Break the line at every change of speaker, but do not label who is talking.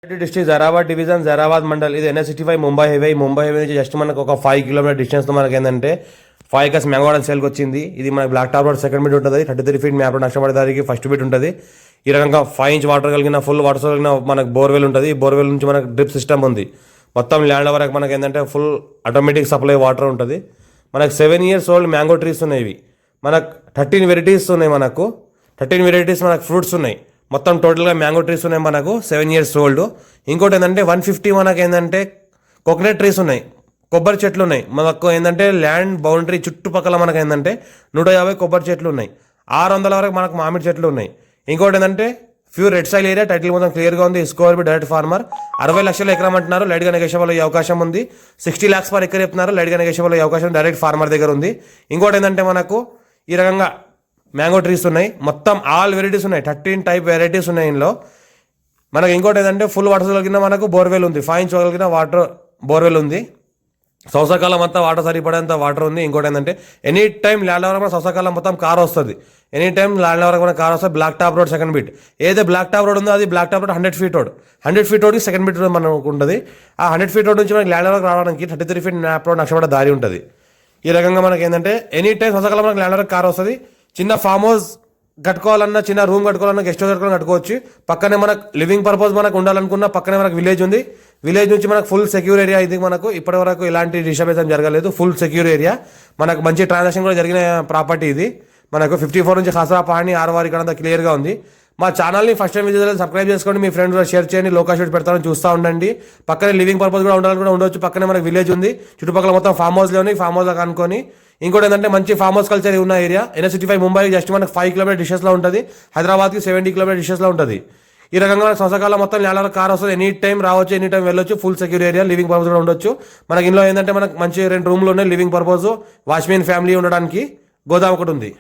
District Zaheerabad division Zaheerabad mandal. ఇది NH65 Mumbai highway. Mumbai highway నుంచి just మనకు ఒక 5 కిలోమీటర్ డిస్టెన్స్లో మనకి ఏంటంటే 5 acres మ్యాంగో గార్డెన్ సేల్కి వచ్చింది. ఇది మన black top road second bit ఉంటుంది. 33 feet మ్యాప్ రోడ్ నష్టపడేదానికి ఫస్ట్ బిట్ ఉంటుంది. ఈ రకంగా 5 inch వాటర్ కలిగిన ఫుల్ వాటర్ కలిగిన మనకు బోర్వెల్ ఉంటుంది. ఈ బోర్వెల్ నుంచి మనకు డ్రిప్ సిస్టమ్ ఉంది. మొత్తం ల్యాండ్ వరకు మనకి ఏంటంటే ఫుల్ ఆటోమేటిక్ సప్లై వాటర్ ఉంటుంది. మనకు 7 years ఓల్డ్ మ్యాంగో ట్రీస్ ఉన్నాయి. ఇవి మనకు 13 వెరైటీస్ ఉన్నాయి. మనకు 13 వెరైటీస్ మనకు ఫ్రూట్స్ ఉన్నాయి. మొత్తం టోటల్గా మ్యాంగో ట్రీస్ ఉన్నాయి మనకు 7 years ఓల్డ్. ఇంకోటి ఏంటంటే 150 మనకు ఏంటంటే కోకోనట్ ట్రీస్ ఉన్నాయి, కొబ్బరి చెట్లు ఉన్నాయి. మనకు ఏంటంటే ల్యాండ్ బౌండరీ చుట్టుపక్కల మనకు ఏంటంటే 150 కొబ్బరి చెట్లు ఉన్నాయి. 600 వరకు మనకు మామిడి చెట్లు ఉన్నాయి. ఇంకోటి ఏంటంటే pure red soil area. Title మొత్తం క్లియర్గా ఉంది. Score B direct farmer. 60 లక్షల ఎకరం అంటున్నారు. లైట్గా నెగోషియబుల్ అయ్యే అవకాశం ఉంది. 60 lakhs per acre చెప్తున్నారు. లైట్గా నెగోషియబుల్ అయ్యే అవకాశం డైరెక్ట్ ఫార్మర్ దగ్గర ఉంది. ఇంకోటి ఏంటంటే మనకు ఈ రకంగా మ్యాంగో ట్రీస్ ఉన్నాయి. మొత్తం ఆల్ వెరైటీస్ ఉన్నాయి. 13 type వెరైటీస్ ఉన్నాయి ఇందులో. మనకి ఇంకోటి ఏంటంటే ఫుల్ వాటర్ కలిగిన మనకు బోర్వెల్ ఉంది. 5 inch కలిగిన వాటర్ బోర్వెల్ ఉంది. సంవత్సరకాలం అంతా వాటర్ సరిపడేంత వాటర్ ఉంది. ఇంకోటి ఏంటంటే ఎనీ టైం ల్యాండ్ వరకు మన సంవత్సరకాలం మొత్తం కార్ వస్తుంది. ఎనీ టైం ల్యాండ్ వరకు మన కార్ వస్తుంది. Black top road second bit. ఏదైతే బ్లాక్ టాప్ రోడ్ ఉందో అది black top road 100 feet road. 100 feet రోడ్కి సెకండ్ బిట్ మనకు ఉంటుంది. ఆ 100 feet రోడ్ నుంచి మనకి ల్యాండ్ వరకు రావడానికి 33 feet మ్యాప్ రోడ్ నష్టపడే దారి ఉంటుంది. ఈ రకంగా మనకి ఏంటంటే ఎనీ టైం సంవత్సరకాలం మనకి ల్యాండ్ వరకు కార్ వస్తుంది. చిన్న ఫామ్ హౌస్ కట్టుకోవాలన్నా, చిన్న రూమ్ కట్టుకోవాలన్నా, గెస్ట్ హౌస్ కట్టుకోవాలని కట్టుకోవచ్చు. పక్కనే మనకు లివింగ్ పర్పస్ మనకు ఉండాలనుకున్న పక్కనే మనకు విలేజ్ ఉంది. విలేజ్ నుంచి మనకు ఫుల్ సెక్యూర్ ఏరియా. ఇది మనకు ఇప్పటి వరకు ఎలాంటి డిస్టర్బెన్స్ జరగలేదు. Full secure area. మనకు మంచి ట్రాన్సాక్షన్ కూడా జరిగిన ప్రాపర్టీ ఇది. మనకు 54 నుంచి ఖాసరా పహాణి 6 ఇక్కడ క్లియర్గా ఉంది. మా ఛానల్ని ఫస్ట్ టైం విజిట్ చేయాలి, సబ్స్క్రైబ్ చేసుకోండి. మీ ఫ్రెండ్స్ షేర్ చేయండి. లోకల్ షూట్ పెడతారని చూస్తూ ఉండండి. పక్కనే లివింగ్ పర్పస్ కూడా ఉండాలని కూడా ఉండొచ్చు. పక్కనే మనకు విలేజ్ ఉంది. చుట్టుపక్కల మొత్తం ఫామ్ హౌస్లో ఉన్నాయి. ఫామ్ హౌస్ అనుకొని ఇంకోటి ఏంటంటే మంచి ఫామ్ హౌస్ కల్చర్ ఉన్న ఏరియా. NH65 ముంబై జస్ట్ మనకు 5 kilometer డిస్టెన్స్లో ఉంటుంది. హైదరాబాద్కి 70 kilometer డిస్టెన్స్లో ఉంటుంది. ఈ రకంగా సంవత్సరకాలం మొత్తం ల్యాండ్ కార్ వస్తుంది. ఎనీ టైం రావచ్చు, ఎనీ టైం వెళ్ళొచ్చు. Full secure area. Living purpose కూడా ఉండొచ్చు. మనకి ఇందులో ఏంటంటే మనకు మంచి 2 రూమ్లు ఉన్నాయి. లివింగ్ పర్పస్, వాచ్మెన్ ఫ్యామిలీ ఉండడానికి గోదాం ఒకటి ఉంది.